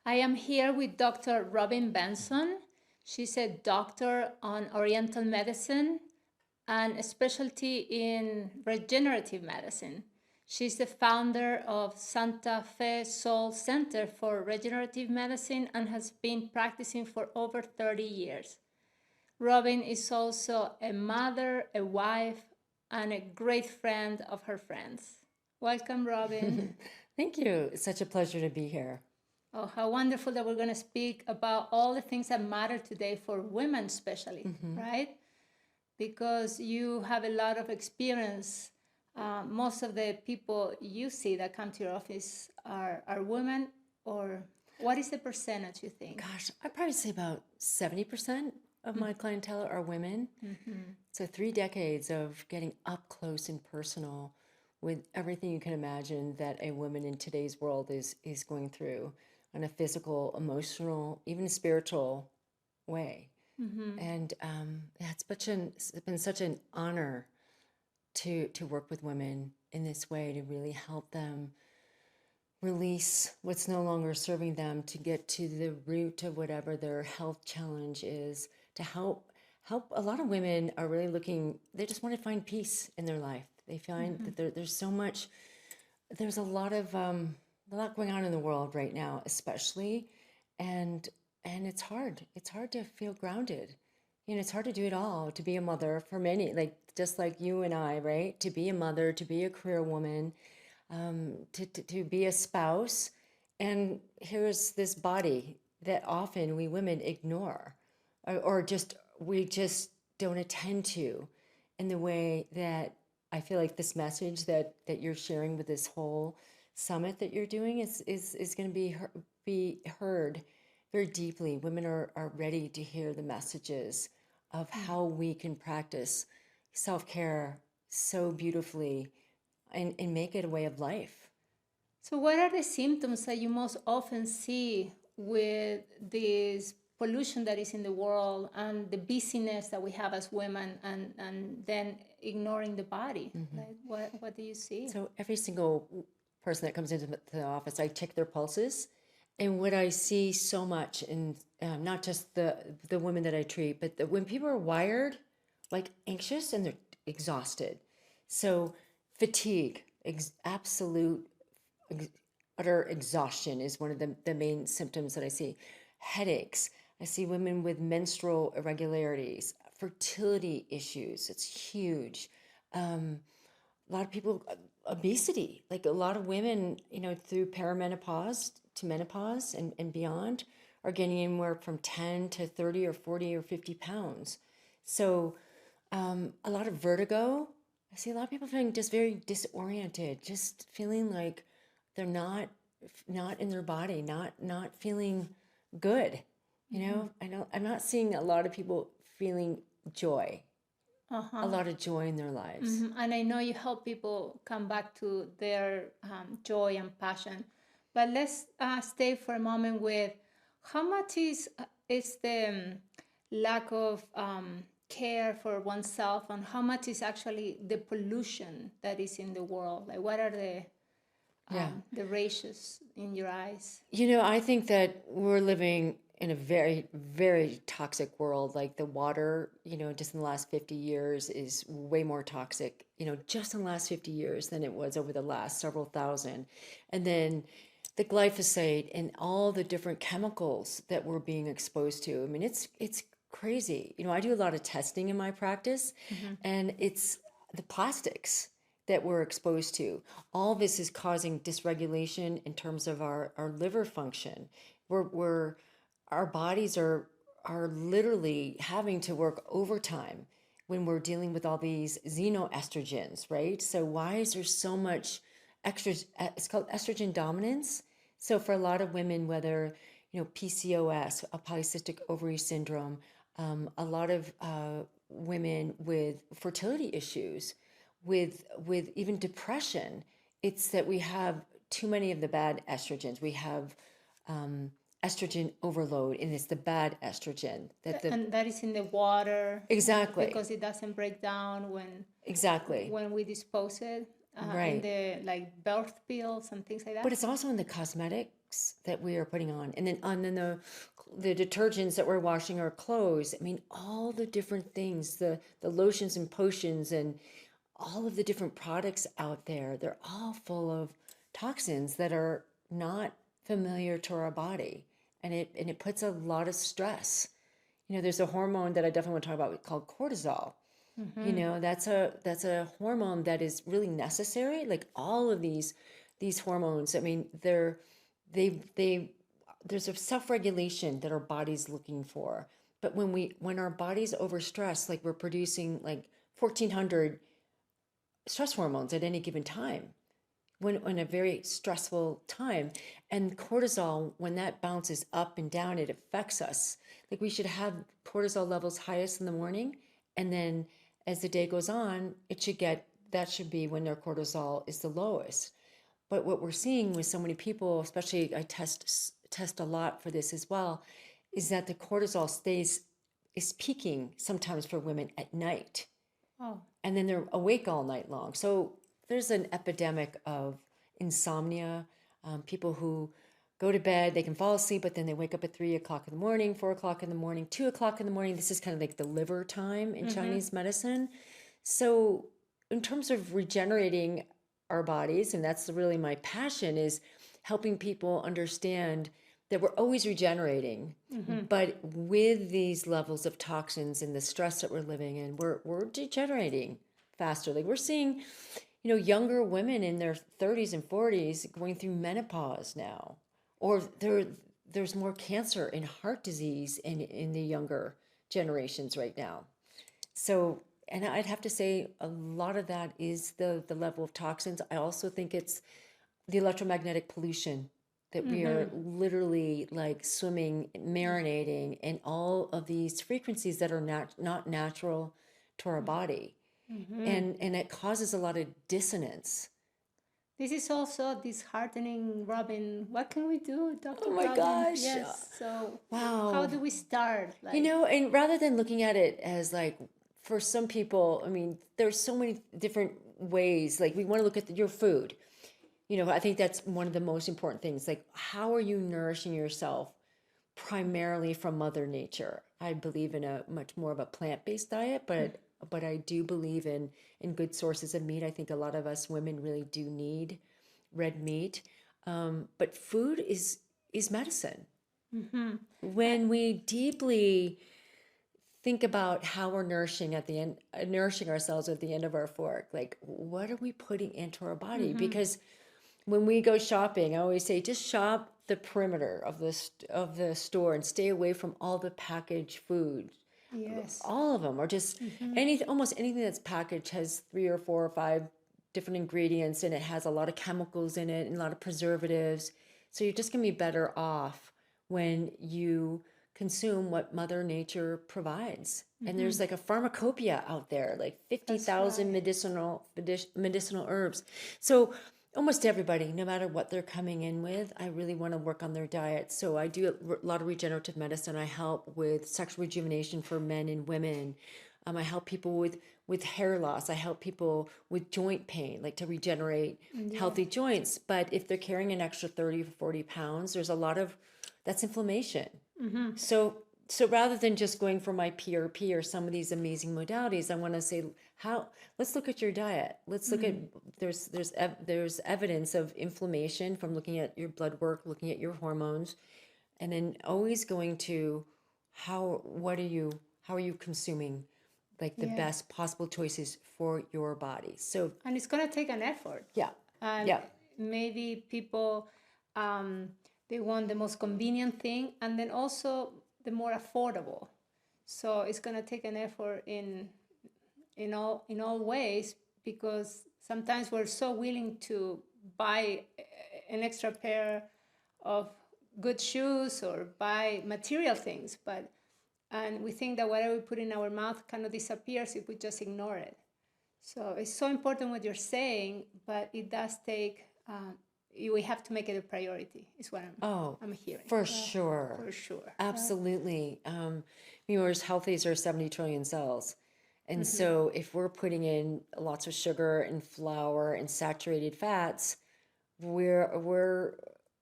I am here with Dr. Robyn Benson. She's a doctor on Oriental medicine and a specialty in regenerative medicine. She's the founder of Santa Fe Soul Center for Regenerative Medicine and has been practicing for over 30 years. Robyn is also a mother, a wife, and a great friend of her friends. Welcome, Robyn. Thank you. It's such a pleasure to be here. Oh, how wonderful that we're going to speak about all the things that matter today for women, especially, right? Because you have a lot of experience. Most of the people you see that come to your office are women, or what is the percentage you think? Gosh, I'd probably say about 70% of my clientele are women. So 3 decades of getting up close and personal with everything you can imagine that a woman in today's world is going through on a physical, emotional, even spiritual way. And it's been such an honor to work with women in this way, to really help them release what's no longer serving them, to get to the root of whatever their health challenge is, to help a lot of women are really looking, they just want to find peace in their life. They find that there's so much, there's a lot going on in the world right now, especially, and it's hard to feel grounded. It's hard to do it all, to be a mother for many, like just like you and I, right? To be a mother, to be a career woman, to be a spouse. And here's this body that often we women ignore, or we just don't attend to in the way that I feel like this message that you're sharing with this whole summit that you're doing is going to be heard very deeply. Women are ready to hear the messages of how we can practice self-care so beautifully and make it a way of life. So what are the symptoms that you most often see with this pollution that is in the world and the busyness that we have as women, and then ignoring the body? Like, what do you see? So every single person that comes into the office, I check their pulses. And what I see so much in not just the women that I treat, but when people are wired, like anxious and they're exhausted. So fatigue, absolute utter exhaustion is one of the main symptoms that I see. Headaches. I see women with menstrual irregularities, fertility issues. It's huge. A lot of people, obesity, like a lot of women, through perimenopause to menopause and beyond, are getting anywhere from 10 to 30 or 40 or 50 pounds. So a lot of vertigo. I see a lot of people feeling just very disoriented, just feeling like they're not in their body, not feeling good. I'm not seeing a lot of people feeling joy. A lot of joy in their lives. And I know you help people come back to their joy and passion. But let's stay for a moment with how much is the lack of care for oneself, and how much is actually the pollution that is in the world? Like, what are the ratios in your eyes? I think that we're living in a very, very toxic world. Like the water, just in the last 50 years is way more toxic, just in the last 50 years than it was over the last several thousand. And then the glyphosate and all the different chemicals that we're being exposed to. I mean, it's crazy. I do a lot of testing in my practice, and it's the plastics that we're exposed to. All this is causing dysregulation in terms of our liver function. Our bodies are literally having to work overtime when we're dealing with all these xenoestrogens, right? So why is there so much extra? It's called estrogen dominance. So for a lot of women, whether PCOS, a polycystic ovary syndrome, a lot of women with fertility issues, with even depression, it's that we have too many of the bad estrogens. We have estrogen overload, and it's the bad estrogen and that is in the water. Exactly. Because it doesn't break down when Exactly. when we dispose it. Right. in the like birth pills and things like that. But it's also in the cosmetics that we are putting on, and then the detergents that we're washing our clothes. I mean, all the different things, the lotions and potions, and all of the different products out there. They're all full of toxins that are not familiar to our body, and it puts a lot of stress. You know, there's a hormone that I definitely want to talk about called cortisol. You know, that's a hormone that is really necessary. Like all of these hormones, I mean, they there's a self-regulation that our body's looking for. But when our body's overstressed, like we're producing like 1,400 stress hormones at any given time, when in a very stressful time, and cortisol, when that bounces up and down, it affects us. Like we should have cortisol levels highest in the morning, and then as the day goes on, that should be when their cortisol is the lowest. But what we're seeing with so many people, especially I test a lot for this as well, is that the cortisol is peaking sometimes for women at night. Oh. And then they're awake all night long. So there's an epidemic of insomnia, people who go to bed, they can fall asleep, but then they wake up at 3 o'clock in the morning, 4 o'clock in the morning, 2 o'clock in the morning. This is kind of like the liver time in Chinese medicine. So in terms of regenerating our bodies, and that's really my passion, is helping people understand that we're always regenerating, but with these levels of toxins and the stress that we're living in, we're degenerating faster. Like we're seeing, you know, younger women in their 30s and 40s going through menopause now, or there's more cancer and heart disease in the younger generations right now. So, and I'd have to say a lot of that is the level of toxins. I also think it's the electromagnetic pollution that we are literally like swimming, marinating in all of these frequencies that are not natural to our body. And it causes a lot of dissonance. This is also disheartening, Robyn. What can we do, Dr. Oh my Robyn? gosh. Yes. So Wow. how do we start? Like, You know, and rather than looking at it as like, for some people, I mean, there's so many different ways. Like we want to look at your food. You know, I think that's one of the most important things. Like, how are you nourishing yourself primarily from Mother Nature? I believe in a much more of a plant-based diet, but I do believe in good sources of meat. I think a lot of us women really do need red meat. But food is medicine. When we deeply think about how we're nourishing ourselves at the end of our fork, like what are we putting into our body? Because when we go shopping, I always say, just shop the perimeter of the store and stay away from all the packaged food. yes. All of them are just almost anything that's packaged has 3 or 4 or 5 different ingredients, and it has a lot of chemicals in it and a lot of preservatives. So you're just going to be better off when you consume what Mother Nature provides. And there's like a pharmacopoeia out there, like 50,000 medicinal herbs. So almost everybody, no matter what they're coming in with, I really want to work on their diet. So I do a lot of regenerative medicine. I help with sexual rejuvenation for men and women. I help people with hair loss. I help people with joint pain, like to regenerate healthy joints. But if they're carrying an extra 30 or 40 pounds, there's a lot of, that's inflammation. So rather than just going for my PRP or some of these amazing modalities, I want to say, let's look at your diet. Let's look at, there's evidence of inflammation from looking at your blood work, looking at your hormones, and then always going to how are you consuming like the best possible choices for your body. So, And it's going to take an effort. yeah. And maybe people, they want the most convenient thing, and then also the more affordable. So it's going to take an effort in all ways, because sometimes we're so willing to buy an extra pair of good shoes or buy material things, and we think that whatever we put in our mouth kind of disappears if we just ignore it. So it's so important what you're saying, but it does take, we have to make it a priority, is what I'm hearing. For sure. For sure. Absolutely. We're as healthy as our 70 trillion cells. And so if we're putting in lots of sugar and flour and saturated fats, we're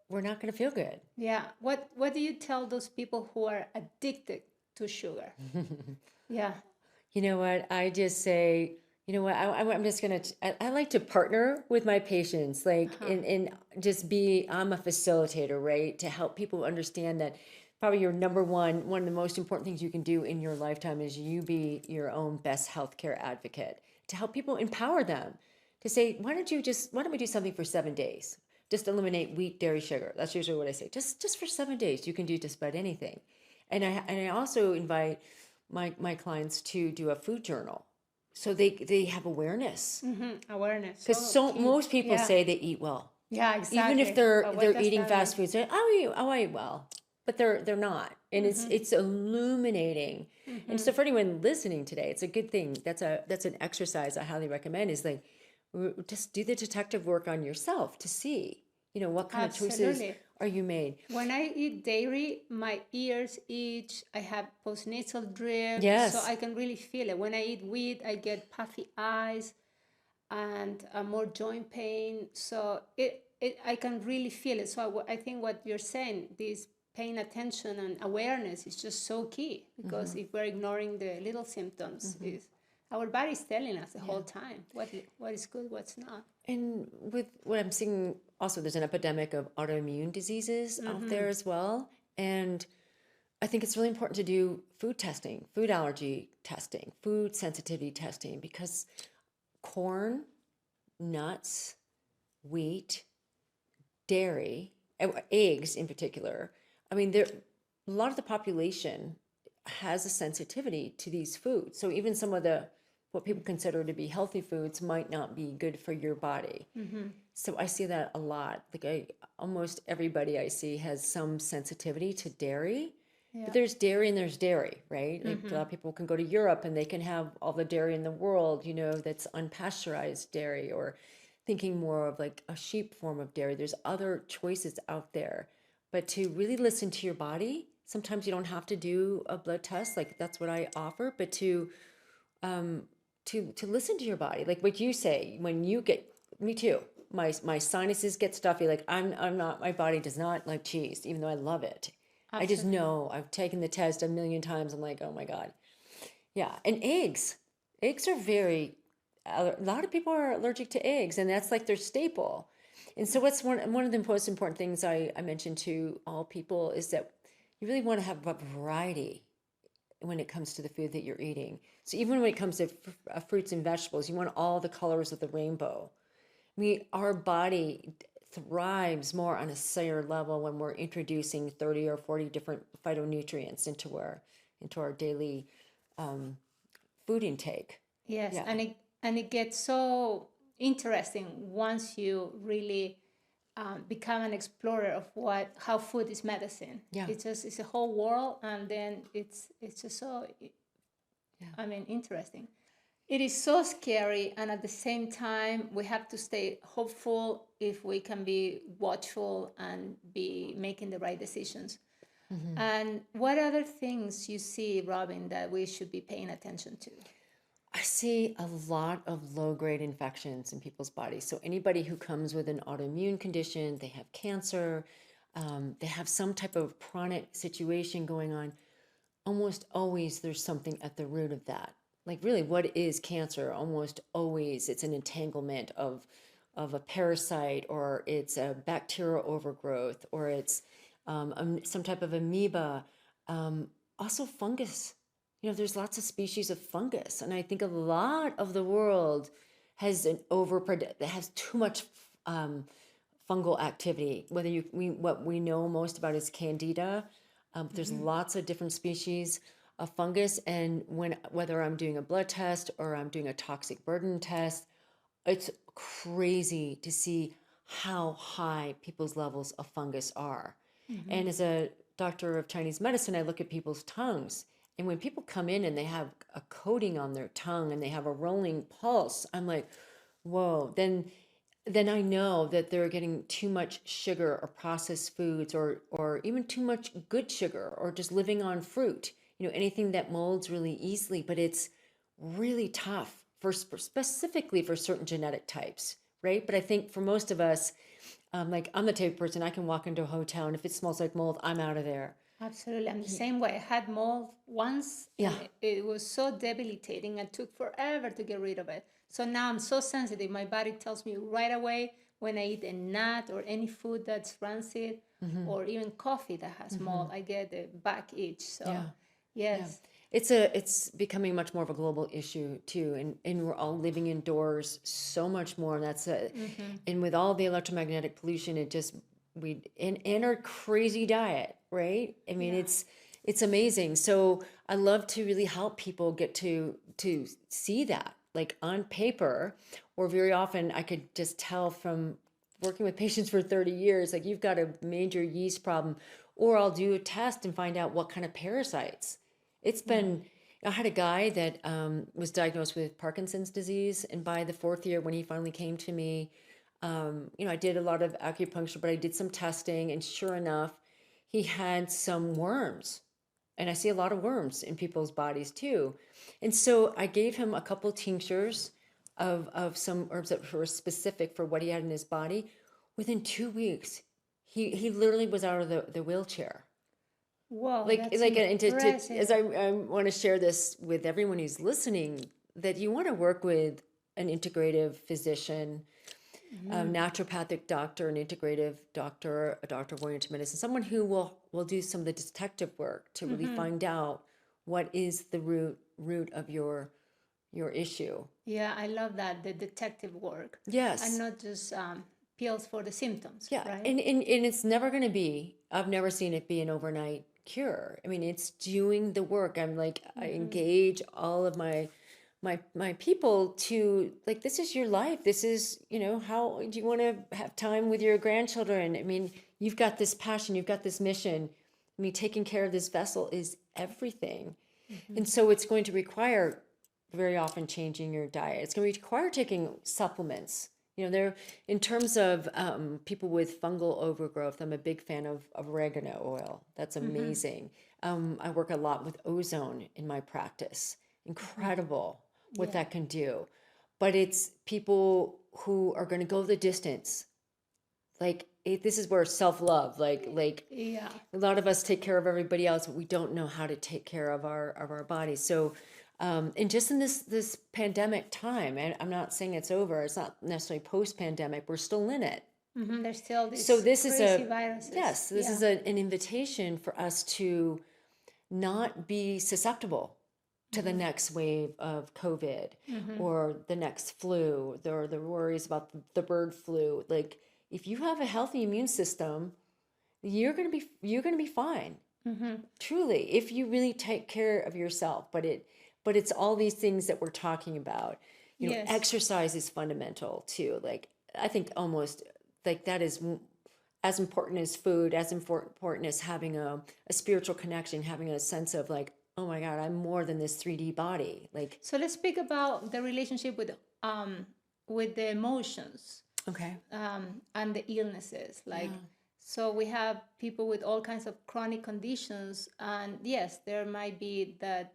not going to feel good. Yeah. What do you tell those people who are addicted to sugar? Yeah. You know what? I just say, you know what? I'm just going to, I like to partner with my patients, like, and just I'm a facilitator, right? To help people understand that probably your one of the most important things you can do in your lifetime is you be your own best healthcare advocate, to help people empower them to say, why don't we do something for 7 days? Just eliminate wheat, dairy, sugar. That's usually what I say. Just for 7 days, you can do just about anything. And I also invite my clients to do a food journal, so they have awareness. Awareness. Because Oh, key. most people Yeah. say they eat well, Yeah, exactly. even if But what they're does eating that fast mean? food. Say, I eat well, but they're not, and it's illuminating. And so for anyone listening today, it's a good thing. That's an exercise I highly recommend. Is like, just do the detective work on yourself to see, what kind of choices Absolutely. are you made. When I eat dairy, my ears itch. I have postnasal drip, so Yes. I can really feel it. When I eat wheat, I get puffy eyes and more joint pain. So I can really feel it. So I think what you're saying, this paying attention and awareness is just so key, because if we're ignoring the little symptoms, is our body's telling us the whole time what is good, what's not. And with what I'm seeing, also there's an epidemic of autoimmune diseases out there as well. And I think it's really important to do food testing, food allergy testing, food sensitivity testing, because corn, nuts, wheat, dairy, eggs in particular, I mean, a lot of the population has a sensitivity to these foods. So even some of what people consider to be healthy foods might not be good for your body. So I see that a lot. Like almost everybody I see has some sensitivity to dairy. Yeah. But there's dairy and there's dairy, right? Like a lot of people can go to Europe and they can have all the dairy in the world, that's unpasteurized dairy, or thinking more of like a sheep form of dairy. There's other choices out there. But to really listen to your body, sometimes you don't have to do a blood test, like that's what I offer, but to listen to your body, like what you say, when you get, me too, my sinuses get stuffy, like I'm not, my body does not like cheese, even though I love it. I just know, I've taken the test a million times. I'm like, oh my God. Yeah. And eggs are a lot of people are allergic to eggs, and that's like their staple. And so what's one of the most important things I mentioned to all people is that you really want to have a variety when it comes to the food that you're eating. So even when it comes to fruits and vegetables, you want all the colors of the rainbow. Our body thrives more on a cellular level when we're introducing 30 or 40 different phytonutrients into our daily food intake. Yes, Yeah. and it gets so interesting once you really become an explorer of how food is medicine. Yeah. It's a whole world, and then it's just so interesting. It is so scary, and at the same time, we have to stay hopeful if we can be watchful and be making the right decisions. And what other things you see, Robyn, that we should be paying attention to? I see a lot of low-grade infections in people's bodies. So anybody who comes with an autoimmune condition, they have cancer, they have some type of chronic situation going on, almost always there's something at the root of that. Like really, what is cancer? Almost always it's an entanglement of a parasite, or it's a bacterial overgrowth, or it's some type of amoeba, also fungus. There's lots of species of fungus, and I think a lot of the world has has too much fungal activity. What we know most about is candida. There's lots of different species of fungus, and whether I'm doing a blood test or I'm doing a toxic burden test, it's crazy to see how high people's levels of fungus are. And as a doctor of Chinese medicine, I look at people's tongues. And when people come in and they have a coating on their tongue and they have a rolling pulse, I'm like, whoa, then I know that they're getting too much sugar or processed foods, or even too much good sugar, or just living on fruit, anything that molds really easily. But it's really tough specifically for certain genetic types, right? But I think for most of us, like I'm the type of person, I can walk into a hotel and if it smells like mold, I'm out of there. Absolutely. I'm the same way. I had mold once Yeah. and it was so debilitating. It took forever to get rid of it. So now I'm so sensitive. My body tells me right away when I eat a nut or any food that's rancid or even coffee that has mold, I get a back itch. So, Yeah. yes. It's becoming much more of a global issue too, and we're all living indoors so much more, and that's and with all the electromagnetic pollution, it just and our crazy diet, right? I mean, it's amazing. So I love to really help people get to see that like on paper, or very often I could just tell from working with patients for 30 years, like you've got a major yeast problem, or I'll do a test and find out what kind of parasites. It's been, I had a guy that was diagnosed with Parkinson's disease, and by the 4th year, when he finally came to me, I did a lot of acupuncture, but I did some testing, and sure enough, he had some worms. And I see a lot of worms in people's bodies too. And so I gave him a couple tinctures of some herbs that were specific for what he had in his body. Within 2 weeks, he literally was out of the wheelchair. Whoa, Like that's and impressive. as I want to share this with everyone who's listening, that you want to work with an integrative physician, a naturopathic doctor, an integrative doctor, a doctor of oriented medicine, someone who will do some of the detective work to really find out what is the root of your issue. Yeah, I love that, the detective work. Yes. And not just pills for the symptoms, Yeah, right? and it's never going to be, I've never seen it be an overnight cure. I mean, it's doing the work. I'm like, I engage all of my people to like, this is your life. This is, how do you want to have time with your grandchildren? I mean, you've got this passion, you've got this mission. I mean, taking care of this vessel is everything. And so it's going to require very often changing your diet. It's going to require taking supplements. They're in terms of people with fungal overgrowth. I'm a big fan of oregano oil. That's amazing. I work a lot with ozone in my practice. Incredible what that can do. But it's people who are going to go the distance. Like this is where self-love, Yeah. a lot of us take care of everybody else, but we don't know how to take care of our bodies. So and just in this pandemic time, and I'm not saying it's over, it's not necessarily post-pandemic, we're still in it. There's still these So this crazy is viruses. yes, this is an invitation for us to not be susceptible to the next wave of COVID or the next flu, or the worries about the bird flu. Like if you have a healthy immune system, you're gonna be fine. Truly, if you really take care of yourself. But it's all these things that we're talking about. Yes. Exercise is fundamental too. Like I think almost like that is as important as food, as important as having a spiritual connection, having a sense of like, oh my God, I'm more than this 3D body. Like, So let's speak about the relationship with the emotions okay. and the illnesses. Like, so we have people with all kinds of chronic conditions, and yes, there might be that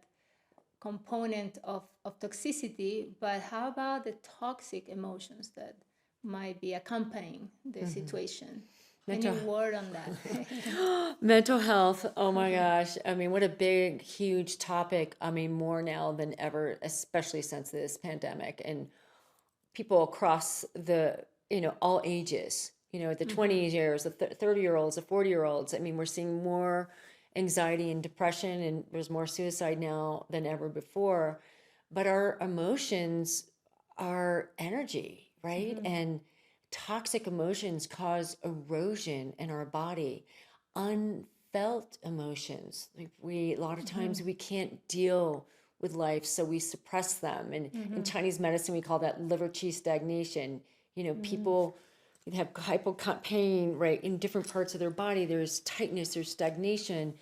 component of toxicity, but how about the toxic emotions that might be accompanying the situation? Any word on that? Mental health. Oh my gosh. I mean, what a big, huge topic. I mean, more now than ever, especially since this pandemic, and people across all ages, the 20 years, the 30-year-olds, the 40-year-olds. I mean, we're seeing more anxiety and depression, and there's more suicide now than ever before. But our emotions are energy, right? And toxic emotions cause erosion in our body. Unfelt emotions, like a lot of times we can't deal with life, so we suppress them. And in Chinese medicine, we call that liver qi stagnation. People have hypopain, right, in different parts of their body. There's tightness, there's stagnation,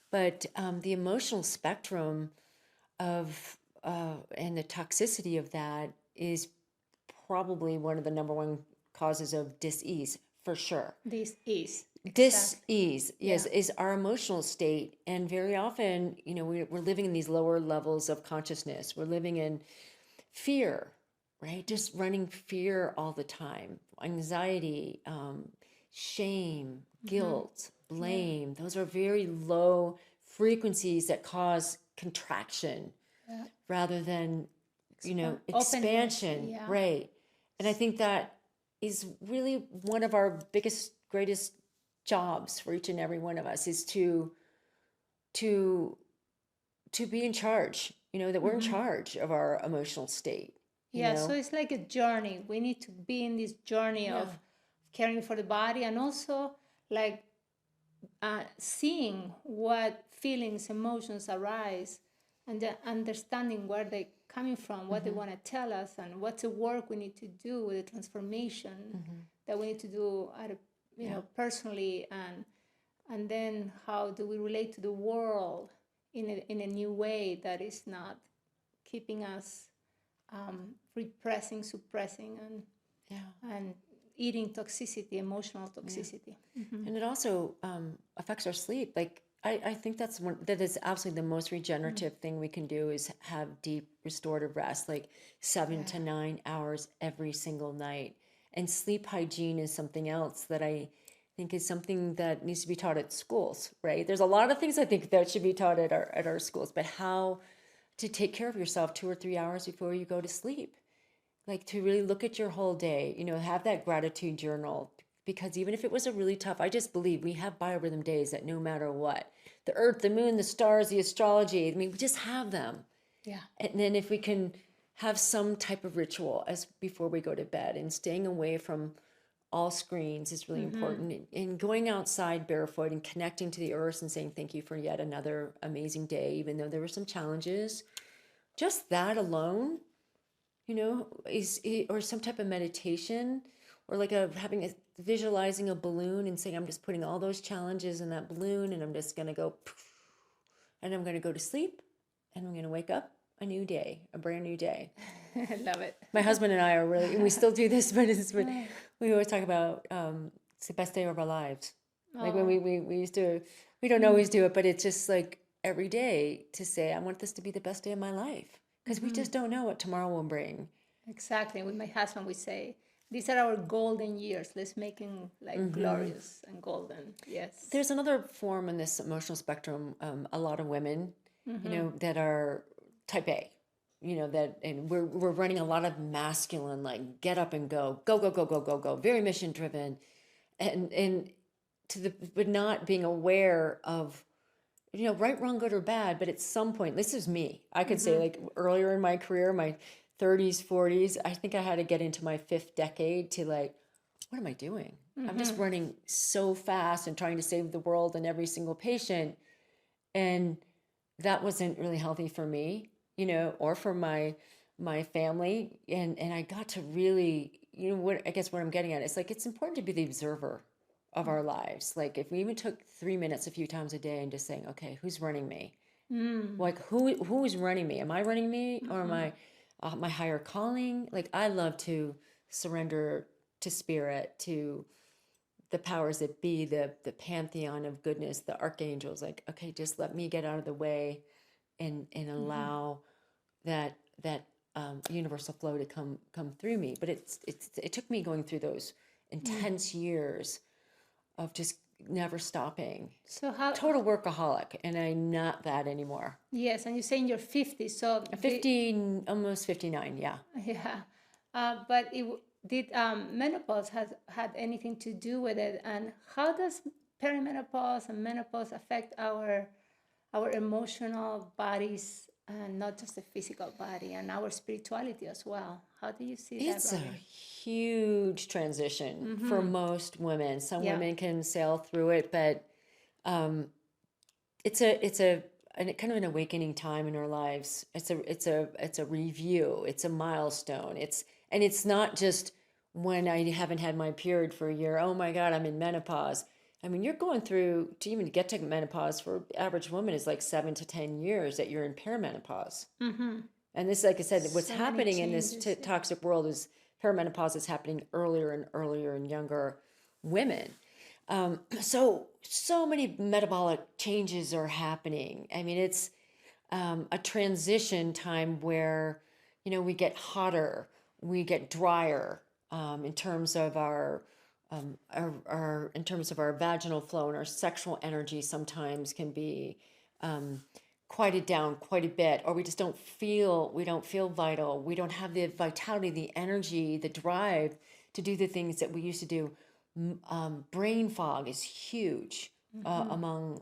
but the emotional spectrum of and the toxicity of that is probably one of the number one causes of dis-ease, for sure. This is. Dis-ease, yes, is our emotional state. And very often, we're living in these lower levels of consciousness. We're living in fear, right? Just running fear all the time. Anxiety, shame, guilt, blame. Those are very low frequencies that cause contraction rather than, expansion. Yeah. Right. And I think that is really one of our greatest jobs for each and every one of us, is to be in charge, that we're in charge of our emotional state. So it's like a journey. We need to be in this journey of caring for the body, and also like seeing what feelings, emotions arise, and then understanding where they're coming from, what they want to tell us, and what's the work we need to do with the transformation that we need to do personally, and then how do we relate to the world in a new way that is not keeping us repressing, suppressing, and eating toxicity, emotional toxicity. And it also affects our sleep. Like I think that is absolutely the most regenerative thing we can do, is have deep restorative rest, like 7 to 9 hours every single night. And sleep hygiene is something else that I think is something that needs to be taught at schools, right? There's a lot of things I think that should be taught at our schools, but how to take care of yourself 2 or 3 hours before you go to sleep. Like to really look at your whole day, have that gratitude journal, because even if it was a really tough, I just believe we have biorhythm days that no matter what, the earth, the moon, the stars, the astrology, we just have them. Yeah. And then if we can have some type of ritual as before we go to bed, and staying away from all screens is really important, and going outside barefoot and connecting to the earth and saying thank you for yet another amazing day, even though there were some challenges. Just that alone, or some type of meditation, or like visualizing a balloon and saying, I'm just putting all those challenges in that balloon, and I'm just going to go, and I'm going to go to sleep, and I'm going to wake up a new day, a brand new day. I love it. My husband and I are really, and we still do this, but we always talk about it's the best day of our lives. Like when we used to, we don't always do it, but it's just like every day to say, I want this to be the best day of my life, because we just don't know what tomorrow will bring. Exactly. With my husband, we say, these are our golden years. Let's make them like glorious and golden. Yes. There's another form in this emotional spectrum. A lot of women, that are type A, and we're running a lot of masculine, like get up and go, very mission driven, and but not being aware of, right, wrong, good or bad. But at some point, this is me. I could say, like earlier in my career, my 30s, 40s, I think I had to get into my 5th decade to like, what am I doing? I'm just running so fast and trying to save the world and every single patient. And that wasn't really healthy for me, or for my family. And I got to really, what I'm getting at is like, it's important to be the observer of our lives. Like if we even took 3 minutes a few times a day and just saying, okay, who's running me? Like who is running me? Am I running me, or am I my higher calling? Like I love to surrender to spirit, to the powers that be, the pantheon of goodness, the archangels. Like, okay, just let me get out of the way and allow that universal flow to come through me. But it took me going through those intense years of just never stopping. So how total workaholic, and I'm not that anymore. Yes, and you say in your 50s, so 50, almost 59, yeah. Yeah, but did menopause had anything to do with it, and how does perimenopause and menopause affect our emotional bodies, and not just the physical body, and our spirituality as well? How do you see that? It's a huge transition for most women. Some women can sail through it, but it's a kind of an awakening time in our lives. It's a review. It's a milestone. It's not just when I haven't had my period for a year. Oh my God, I'm in menopause. I mean, you're going through, to even get to menopause for average woman is like 7 to 10 years that you're in perimenopause. And this, like I said, what's happening in this toxic world is perimenopause is happening earlier and earlier and younger women. So many metabolic changes are happening. I mean, it's a transition time where, we get hotter, we get drier, in terms of our in terms of our vaginal flow, and our sexual energy sometimes can be quieted down quite a bit, or we don't feel vital. We don't have the vitality, the energy, the drive to do the things that we used to do. Brain fog is huge among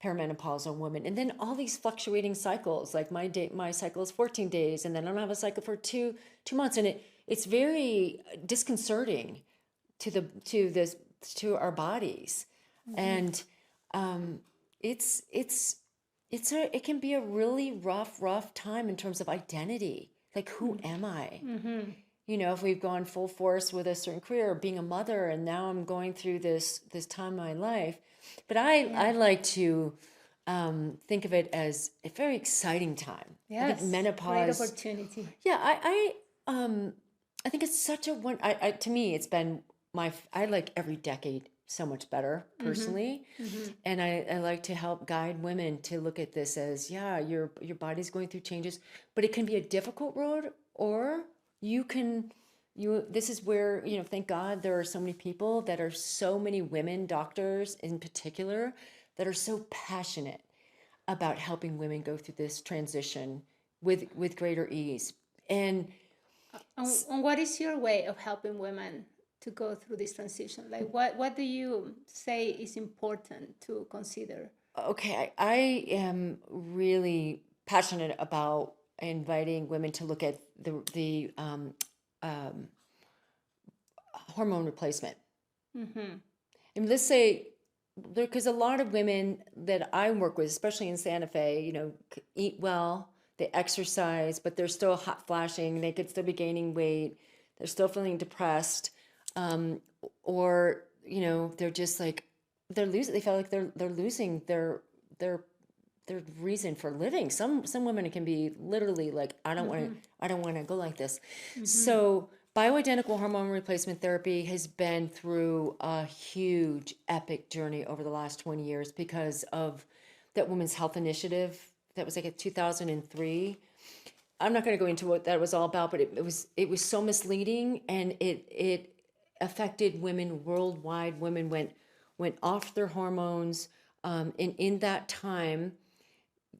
perimenopausal women, and then all these fluctuating cycles. Like my cycle is 14 days, and then I don't have a cycle for two months, and it's very disconcerting to our bodies, and it can be a really rough time in terms of identity. Like, who am I? If we've gone full force with a certain career, or being a mother, and now I'm going through this time in my life. But I like to think of it as a very exciting time. Yes, I think menopause, great opportunity. Yeah, I think it's such a one. To me, it's been I like every decade so much better personally, and I like to help guide women to look at this as, your body's going through changes, but it can be a difficult road, or this is where, thank God there are so many people, that are so many women doctors in particular, that are so passionate about helping women go through this transition with greater ease. And what is your way of helping women to go through this transition? Like, what do you say is important to consider? Okay, I am really passionate about inviting women to look at the hormone replacement. And let's say, because a lot of women that I work with, especially in Santa Fe, eat well, they exercise, but they're still hot flashing. They could still be gaining weight. They're still feeling depressed, or they're just like they feel like they're losing their reason for living. Some women can be literally like, I don't want to go like this. So bioidentical hormone replacement therapy has been through a huge epic journey over the last 20 years because of that Women's Health Initiative that was like in 2003. I'm not going to go into what that was all about, but it was so misleading, and it affected women worldwide. Women went off their hormones, and in that time,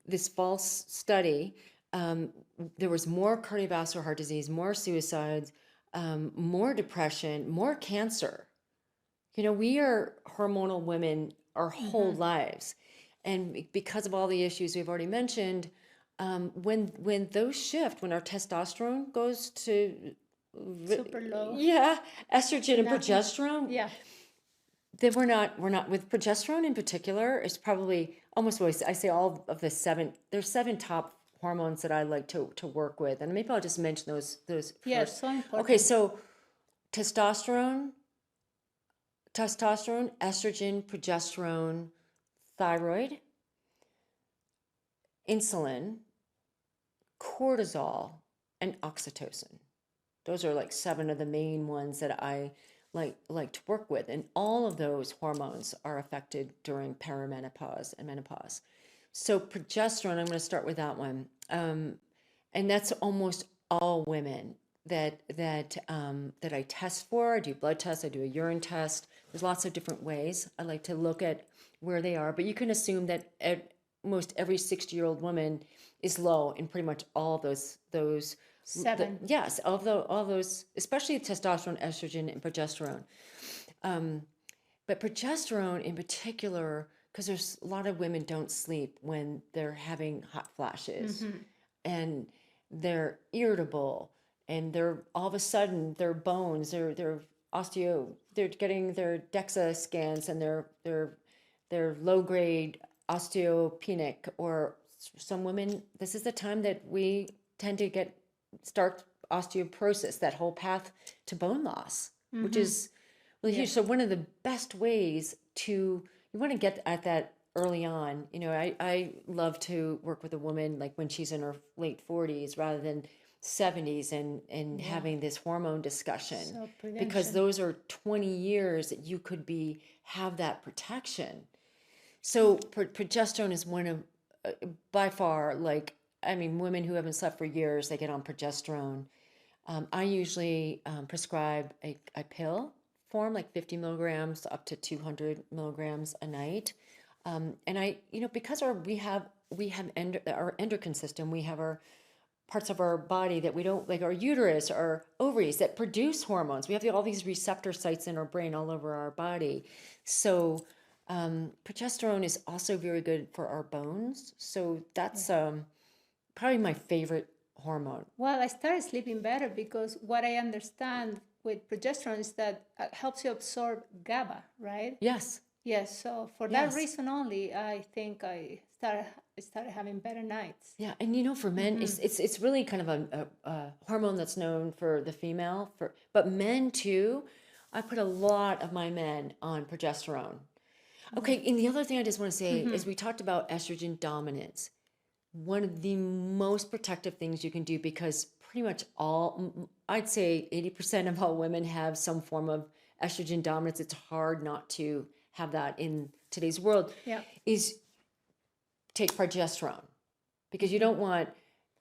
this false study, there was more cardiovascular heart disease, more suicides, more depression, more cancer. We are hormonal women our whole lives. And because of all the issues we've already mentioned, when those shift, when our testosterone goes to super low, estrogen and progesterone, then we're not with progesterone in particular. It's probably almost always, I say all of there's 7 top hormones that I like to work with, and maybe I'll just mention those first. So important. Okay, so testosterone, estrogen, progesterone, thyroid, insulin, cortisol, and oxytocin. Those are like 7 of the main ones that I like to work with, and all of those hormones are affected during perimenopause and menopause. So progesterone, I'm going to start with that one, and that's almost all women that I test for. I do blood tests, I do a urine test. There's lots of different ways I like to look at where they are, but you can assume that most every 60-year-old woman is low in pretty much all those 7. Yes, all those, especially testosterone, estrogen, and progesterone. But progesterone in particular, because there's a lot of women don't sleep when they're having hot flashes, and they're irritable, and they're all of a sudden their bones, they're getting their DEXA scans, and they're low grade osteopenic, or some women, this is the time that we tend to start osteoporosis, that whole path to bone loss, which is really huge. So one of the best ways you want to get at that early on. You know, I love to work with a woman like when she's in her late 40s rather than 70s and having this hormone discussion, So because prevention. those are 20 years that you could have that protection. So progesterone is one of, by far, like, I mean, women who haven't slept for years, they get on progesterone. I usually prescribe a pill form, like 50 milligrams up to 200 milligrams a night. And I, you know, because our endocrine system, we have our parts of our body that we don't, like our uterus, our ovaries that produce hormones. We have all these receptor sites in our brain all over our body. So progesterone is also very good for our bones. So that's probably my favorite hormone. Well, I started sleeping better because what I understand with progesterone is that it helps you absorb GABA, right? Yes. Yes. So for that reason only, I think I started having better nights. Yeah, and you know, for men, it's really kind of a hormone that's known for the female, but men too. I put a lot of my men on progesterone. Okay, and the other thing I just want to say is we talked about estrogen dominance. One of the most protective things you can do, because pretty much I'd say 80% of all women have some form of estrogen dominance. It's hard not to have that in today's world. Yeah. Is take progesterone, because you don't want,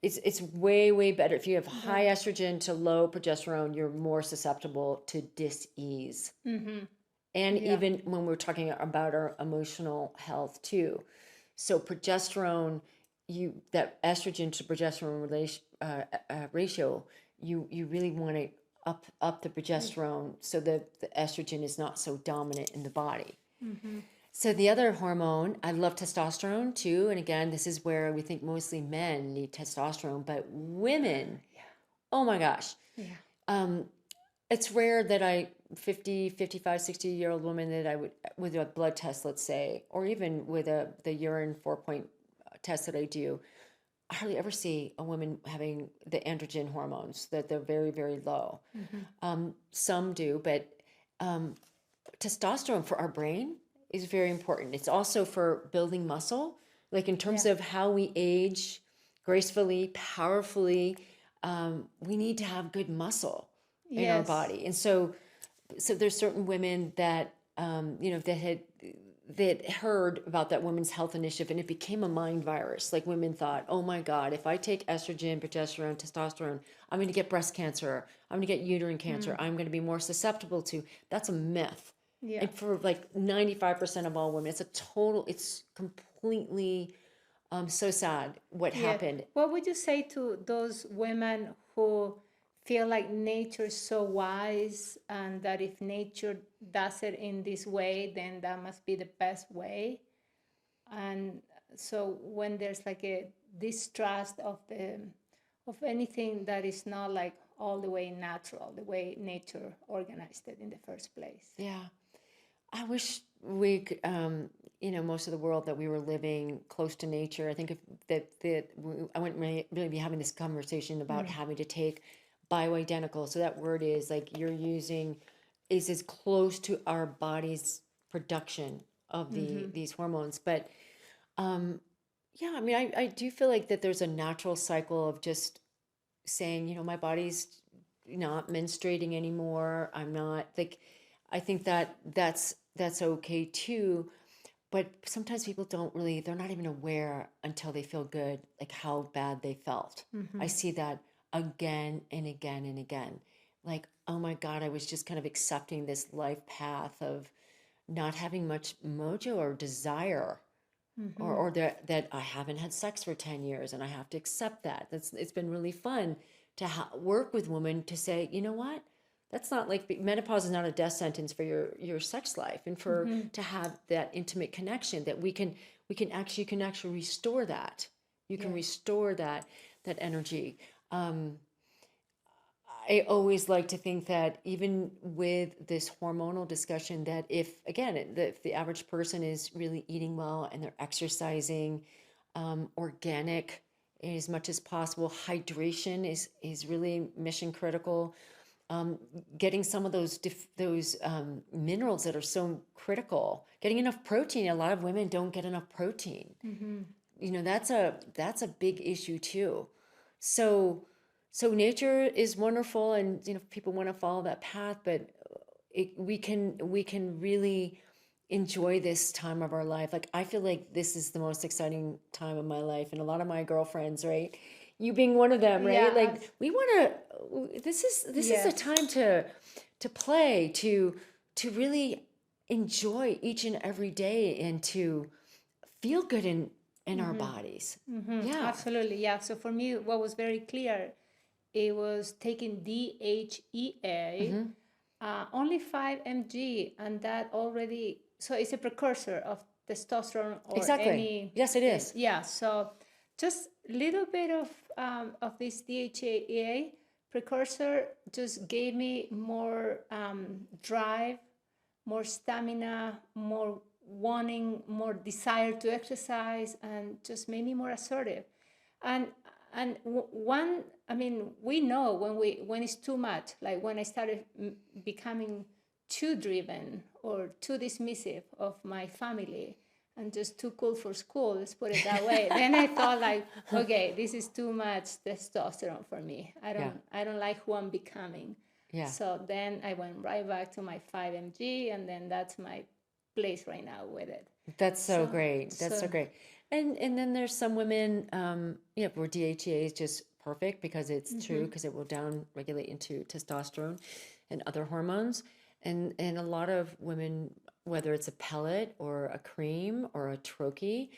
it's way better if you have high estrogen to low progesterone. You're more susceptible to dis-ease. And even when we're talking about our emotional health too. So progesterone, that estrogen to progesterone ratio, you really want to up the progesterone so that the estrogen is not so dominant in the body. So the other hormone, I love testosterone too. And again, this is where we think mostly men need testosterone, but women, oh my gosh. It's rare that 55, 60-year-old woman that I would, with a blood test, let's say, or even with the urine 4-point test that I do, I hardly ever see a woman having the androgen hormones, that they're very low. Some do, but testosterone for our brain is very important. It's also for building muscle, like in terms of how we age gracefully, powerfully. We need to have good muscle in our body. And so there's certain women that, you know, that heard about that Women's Health Initiative, and it became a mind virus. Like women thought, oh my God, if I take estrogen, progesterone, testosterone, I'm going to get breast cancer. I'm going to get uterine cancer. I'm going to be more susceptible to. That's a myth. And for like 95% of all women, it's completely so sad what happened. What would you say to those women who feel like nature is so wise, and that if nature does it in this way, then that must be the best way? And so when there's like a distrust of anything that is not like all the way natural, the way nature organized it in the first place. Yeah. I wish we could, you know, most of the world that we were living close to nature. I think I wouldn't really be having this conversation about having to take bioidentical. So that word is like is as close to our body's production of these hormones. But yeah, I mean, I do feel like that there's a natural cycle of just saying, you know, my body's not menstruating anymore. I'm not, like, I think that's okay too. But sometimes people they're not even aware until they feel good, like how bad they felt. I see that again and again and again. Like, oh my God, I was just kind of accepting this life path of not having much mojo or desire, or that I haven't had sex for 10 years and I have to accept that. It's been really fun to work with women to say, you know what? That's not like, menopause is not a death sentence for your sex life, and for to have that intimate connection that you can actually restore that. You can restore that energy. I always like to think that even with this hormonal discussion, that if the average person is really eating well and they're exercising, organic as much as possible, hydration is really mission critical. getting some of those minerals that are so critical, getting enough protein. A lot of women don't get enough protein. You know, that's a big issue too. So nature is wonderful, and you know, people want to follow that path, but we can really enjoy this time of our life. Like, I feel like this is the most exciting time of my life, and a lot of my girlfriends, right? You being one of them, right? Yeah, like we want to. This is a time to play, to really enjoy each and every day, and to feel good in our bodies. Yeah, absolutely. Yeah. So for me, what was very clear, it was taking DHEA, only 5 mg, and that already, so it's a precursor of testosterone or exactly. any. Yes, it is. Yeah. So just a little bit of this DHEA precursor just gave me more drive, more stamina, more wanting, more desire to exercise, and just made me more assertive. And one, I mean, we know when it's too much, like when I started becoming too driven or too dismissive of my family and just too cool for school, let's put it that way. Then I thought, like, okay, this is too much testosterone for me. I don't like who I'm becoming. Yeah. So then I went right back to my 5 mg, and then that's my place right now with it. That's so great. That's so great. And then there's some women, where DHEA is just perfect because it's true, because it will down regulate into testosterone and other hormones. And a lot of women, whether it's a pellet or a cream or a troche,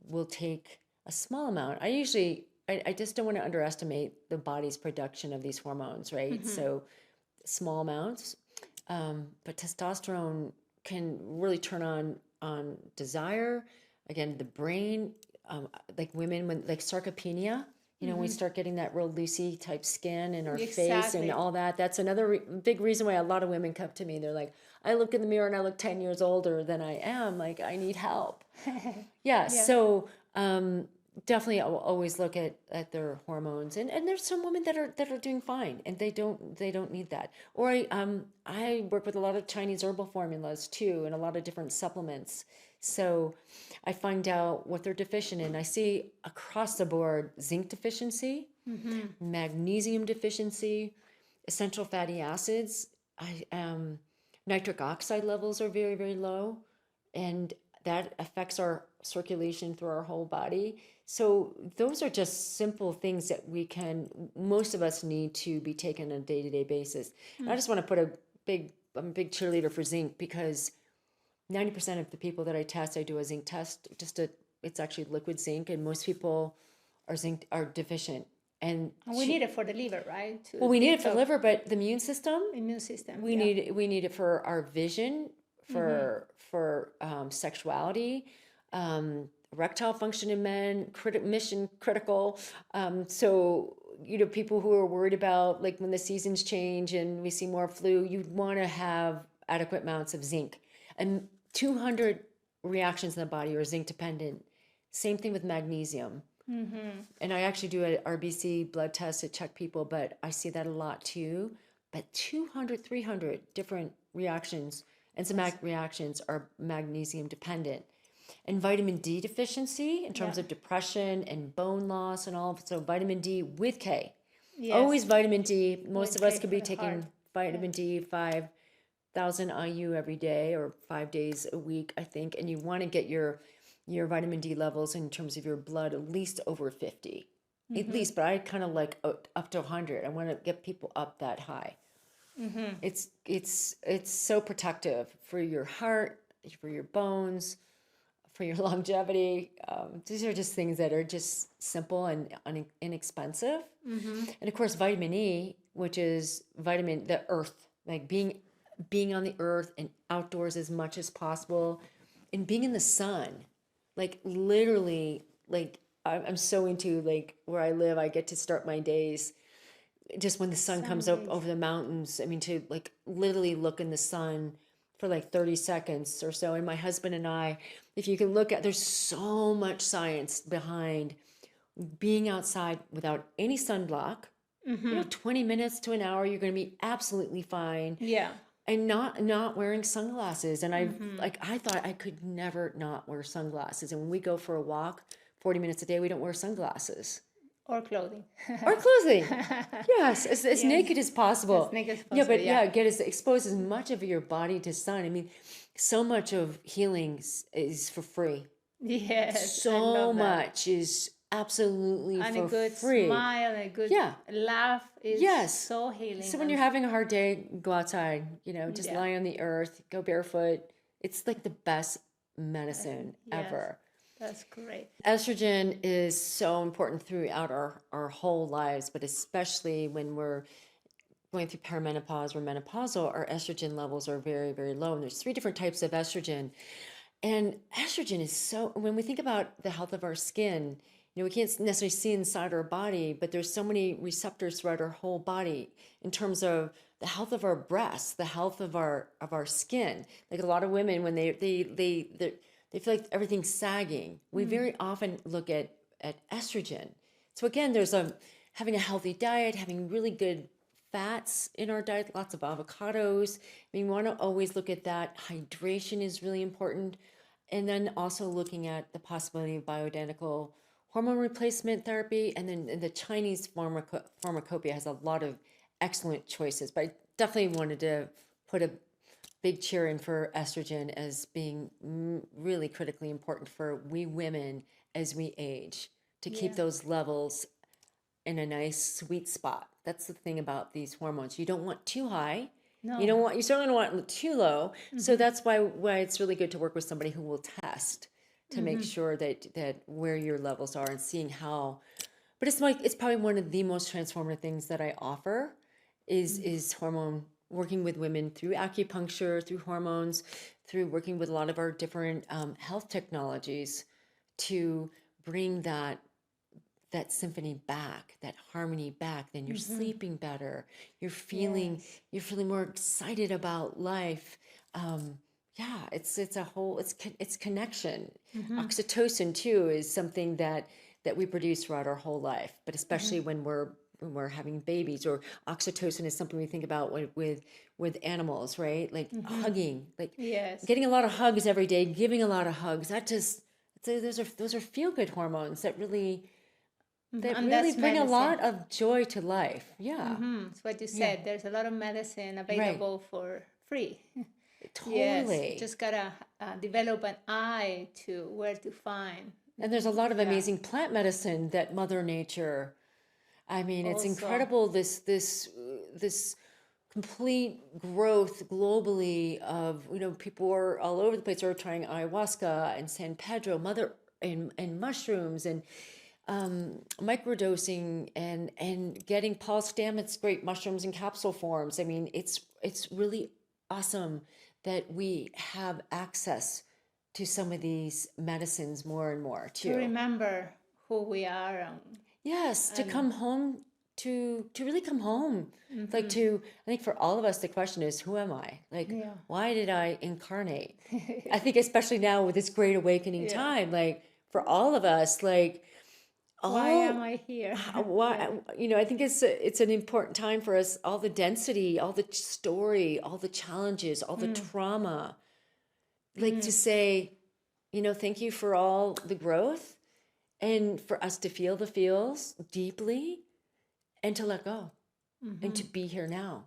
will take a small amount. I just don't want to underestimate the body's production of these hormones, right? So small amounts, but testosterone can really turn on desire. Again, the brain, like women, when like sarcopenia, you know, we start getting that real Lucy type skin in our face and all that. That's another big reason why a lot of women come to me. They're like, I look in the mirror and I look 10 years older than I am. Like, I need help. Yeah. So definitely I'll always look at their hormones. And there's some women that are doing fine, and they don't need that. Or I work with a lot of Chinese herbal formulas too, and a lot of different supplements. So I find out what they're deficient in. I see across the board zinc deficiency, magnesium deficiency, essential fatty acids. Nitric oxide levels are very, very low, and that affects our circulation through our whole body. So those are just simple things that most of us need to be taken on a day-to-day basis. I just want to put I'm a big cheerleader for zinc, because 90% of the people that I test, I do a zinc test. It's actually liquid zinc, and most people are deficient. And we need it for the liver, right? We need it for the liver, but the immune system. We need it for our vision, for sexuality, erectile function in men, mission critical. So, you know, people who are worried about, like, when the seasons change and we see more flu, you want to have adequate amounts of zinc. And 200 reactions in the body are zinc dependent. Same thing with magnesium. And I actually do an RBC blood test to check people, but I see that a lot too. But 200, 300 different reactions, enzymatic reactions, are magnesium dependent. And vitamin D deficiency in terms of depression and bone loss and all. So vitamin D with K. Yes. Always vitamin D. Most of us could be taking vitamin D 5,000 IU every day or 5 days a week, I think. And you want to get your vitamin D levels in terms of your blood at least over 50. At least, but I kind of like up to 100. I want to get people up that high. It's so protective for your heart, for your bones, for your longevity. These are just things that are just simple and inexpensive. And of course, vitamin E, which is the earth, like being on the earth and outdoors as much as possible, and being in the sun. Like, literally, like, I'm so into, like, where I live, I get to start my days just when the sun comes up over the mountains. I mean, to, like, literally look in the sun for like 30 seconds or so. And my husband and I, if you can look at, there's so much science behind being outside without any sunblock, Mm-hmm. 20 minutes to an hour, you're going to be absolutely fine. Yeah. And not wearing sunglasses. And Mm-hmm. I thought I could never not wear sunglasses. And when we go for a walk, 40 minutes a day, we don't wear sunglasses. Or clothing. Or clothing. Yes, as Yes. naked as possible. As naked as Yeah, possible, but yeah. get expose as much of your body to sun. I mean, so much of healing is for free. Yes, I So love that. much is absolutely And for a good free. smile and a good Yeah. laugh is Yes. so healing. So when you're having a hard day, go outside, just Yeah. lie on the earth, go barefoot. It's like the best medicine Yes. ever. That's great. Estrogen is so important throughout our whole lives, but especially when we're going through perimenopause or menopausal, our estrogen levels are very, very low. And there's 3 different types of estrogen. And estrogen is so, when we think about the health of our skin, we can't necessarily see inside our body, but there's so many receptors throughout our whole body in terms of the health of our breasts, the health of our skin. Like a lot of women, when they feel like everything's sagging, we very often look at estrogen. So again, there's having a healthy diet, having really good fats in our diet, lots of avocados. I mean, we want to always look at that. Hydration is really important. And then also looking at the possibility of bioidentical hormone replacement therapy. And then the Chinese pharmacopoeia has a lot of excellent choices. But I definitely wanted to put a big cheer in for estrogen as being really critically important for we women as we age, to keep those levels in a nice sweet spot. That's the thing about these hormones. You don't want too high. No. You certainly don't want too low. So that's why it's really good to work with somebody who will test to make sure that where your levels are and seeing how. But it's probably one of the most transformative things that I offer is hormone working with women through acupuncture, through hormones, through working with a lot of our different health technologies to bring that symphony back, that harmony back. Then you're sleeping better. You're feeling more excited about life. It's a whole, it's connection. Oxytocin too is something that we produce throughout our whole life, but especially when we're having babies, or oxytocin is something we think about with animals, right? Like hugging, like getting a lot of hugs every day, giving a lot of hugs. Those are feel good hormones that really bring a lot of joy to life. Yeah. That's what you said. There's a lot of medicine available for free. Totally. Yes, you just gotta develop an eye to where to find. And there's a lot of amazing plant medicine that Mother Nature. I mean, it's incredible. This complete growth globally of people are all over the place are trying ayahuasca and San Pedro, and mushrooms and microdosing and getting Paul Stamets great mushrooms in capsule forms. I mean, it's really awesome that we have access to some of these medicines more and more too. To remember who we are. Yes, to come home, to really come home. Like I think for all of us, the question is, who am I? Like, why did I incarnate? I think especially now with this great awakening time, like for all of us, like, why am I here? Why, I think it's an important time for us, all the density, all the story, all the challenges, all the trauma, like to say, thank you for all the growth and for us to feel the feels deeply and to let go and to be here now,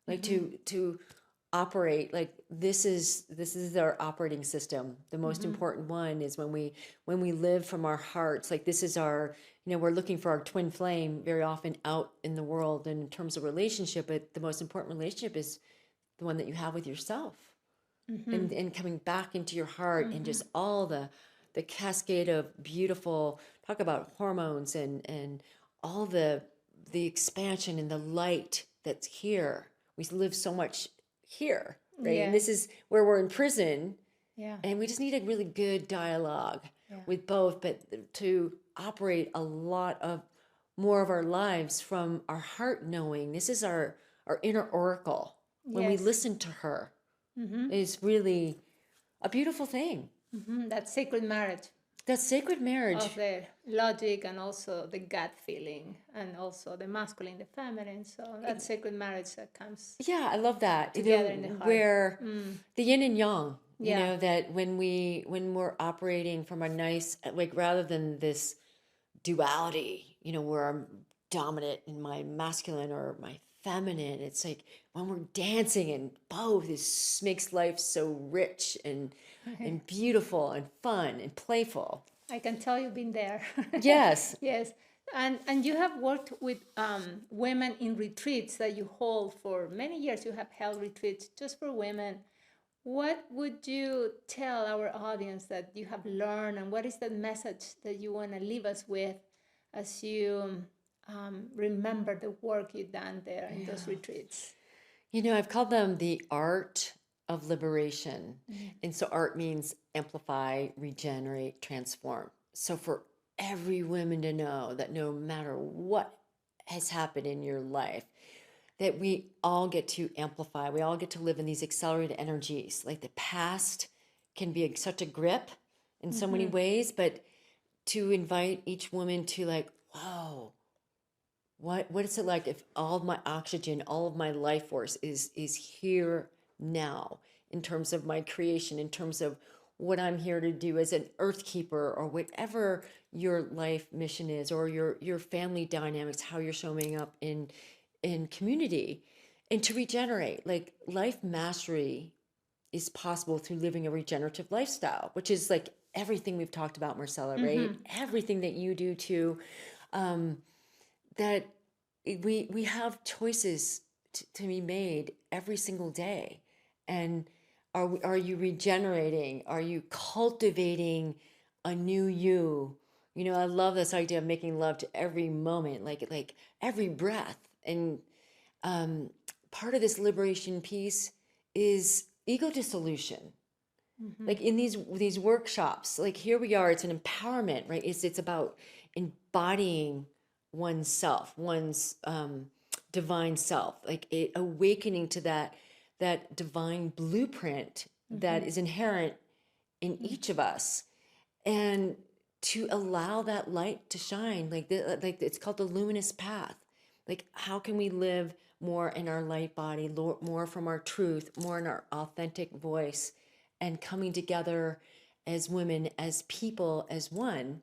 like to operate like this is our operating system. The most important one is when we live from our hearts, like this is our, we're looking for our twin flame very often out in the world in terms of relationship, but the most important relationship is the one that you have with yourself. And coming back into your heart and just all the cascade of beautiful, talk about hormones and all the expansion and the light that's here. We live so much here, right? And this is where we're in prison. Yeah. And we just need a really good dialogue with both, but to operate a lot of more of our lives from our heart knowing. This is our inner oracle. When we listen to her, is really a beautiful thing. That sacred marriage. That sacred marriage. of the logic and also the gut feeling, and also the masculine, the feminine. So that sacred marriage that comes Yeah, I love that. together in the heart. Where the yin and yang, Yeah. that when we're operating from a nice, like, rather than this duality, where I'm dominant in my masculine or my feminine, it's like when we're dancing in both, this makes life so rich and beautiful and fun and playful. I can tell you've been there. Yes. Yes. And you have worked with women in retreats that you hold for many years. You have held retreats just for women. What would you tell our audience that you have learned, and what is the message that you want to leave us with as you remember the work you've done there in those retreats? I've called them the art of liberation. And so art means amplify, regenerate, transform. So for every woman to know that no matter what has happened in your life, that we all get to amplify, we all get to live in these accelerated energies. Like, the past can be such a grip in so many ways, but to invite each woman to, like, whoa, what is it like if all of my oxygen, all of my life force is here now, in terms of my creation, in terms of what I'm here to do as an earth keeper, or whatever your life mission is, or your family dynamics, how you're showing up in community, and to regenerate. Like, life mastery is possible through living a regenerative lifestyle, which is like everything we've talked about, Marcela, right? Everything that you do too. That we have choices to be made every single day. And are you regenerating? Are you cultivating a new you? I love this idea of making love to every moment, like every breath. And part of this liberation piece is ego dissolution. Like, in these workshops, like, here we are, it's an empowerment, right? It's about embodying oneself, one's divine self, like awakening to that divine blueprint that is inherent in each of us, and to allow that light to shine. Like it's called the luminous path. Like, how can we live more in our light body, more from our truth, more in our authentic voice, and coming together as women, as people, as one.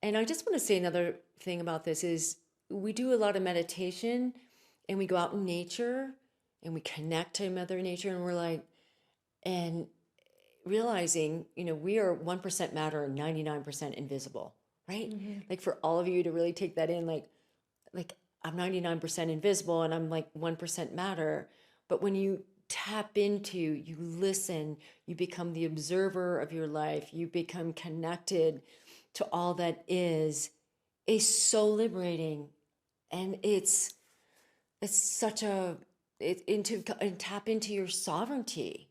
And I just want to say another thing about this is, we do a lot of meditation, and we go out in nature and we connect to Mother Nature, and we're like, and realizing, we are 1% matter and 99% invisible, right? Like, for all of you to really take that in, like I'm 99% invisible and I'm like 1% matter. But when you tap into, you listen, you become the observer of your life, you become connected to all that is so liberating. And it's such a, and tap into your sovereignty.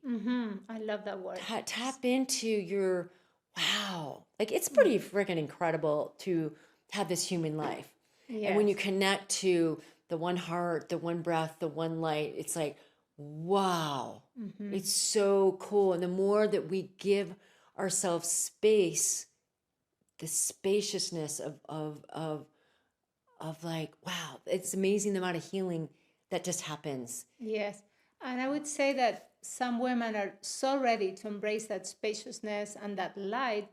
I love that word. Tap into your, wow. Like, it's pretty freaking incredible to have this human life. Yes. And when you connect to the one heart, the one breath, the one light, it's like, wow, it's so cool. And the more that we give ourselves space, the spaciousness of like, wow, it's amazing the amount of healing that just happens. Yes. And I would say that some women are so ready to embrace that spaciousness and that light,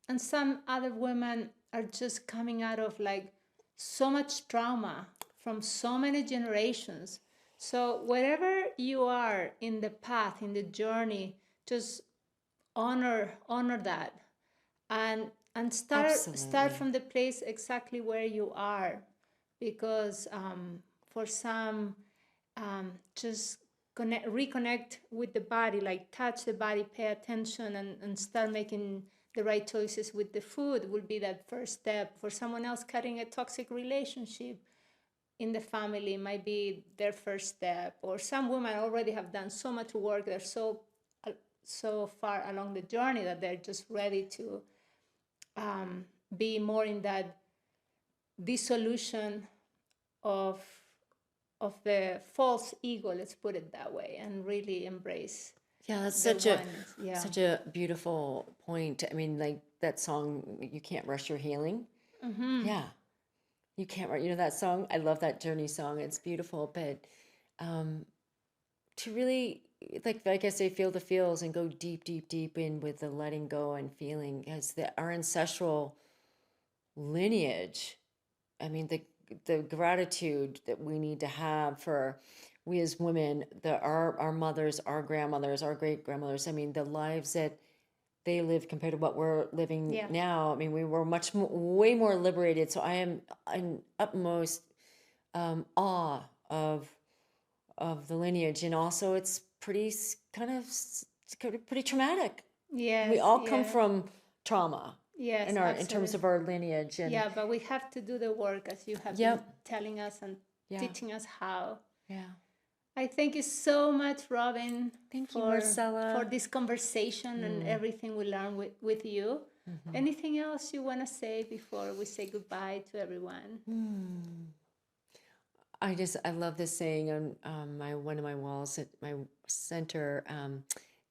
and some other women are just coming out of like so much trauma from so many generations. So wherever you are in the path, in the journey, just honor that, and start Absolutely. from the place exactly where you are, because for some, just reconnect with the body, like touch the body, pay attention, and start making the right choices with the food will be that first step. For someone else, cutting a toxic relationship in the family might be their first step. Or some women already have done so much work, they're so far along the journey that they're just ready to be more in that dissolution of the false ego, let's put it that way, and really embrace. Yeah, that's the such a oneness. Yeah. such a beautiful point. I mean, like, that song, You Can't Rush Your Healing. Yeah. You can't, you know that song? I love that Journey song. It's beautiful. But to really, like I say, feel the feels and go deep, deep, deep in with the letting go and feeling, as our ancestral lineage, I mean, the gratitude that we need to have for, we as women, our mothers, our grandmothers, our great grandmothers, I mean, the lives that they lived compared to what we're living now. I mean, we were way more liberated. So I am in utmost awe of the lineage, and also it's pretty traumatic. Yes, We all come from trauma. Yes, in terms of our lineage. And yeah, but we have to do the work, as you have been telling us and teaching us how. Yeah. I thank you so much, Robyn. Thank you, Marcela, for this conversation and everything we learned with you. Anything else you want to say before we say goodbye to everyone? I love this saying on one of my walls at my center.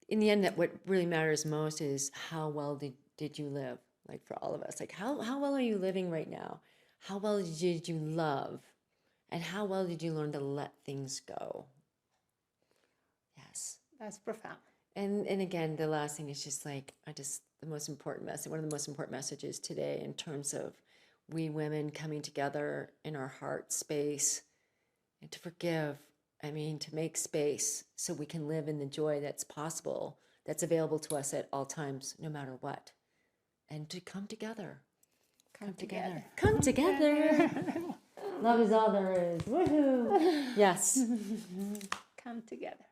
In the end, that what really matters most is how well did you live? Like for all of us, like how well are you living right now? How well did you love? And how well did you learn to let things go? Yes. That's profound. And again, the last thing is just like, the most important message, one of the most important messages today in terms of we women coming together in our heart space and to forgive, I mean, to make space so we can live in the joy that's possible, that's available to us at all times, no matter what. And to come together. Come together. Come together. Love is all there is. Woohoo. Yes. Come together.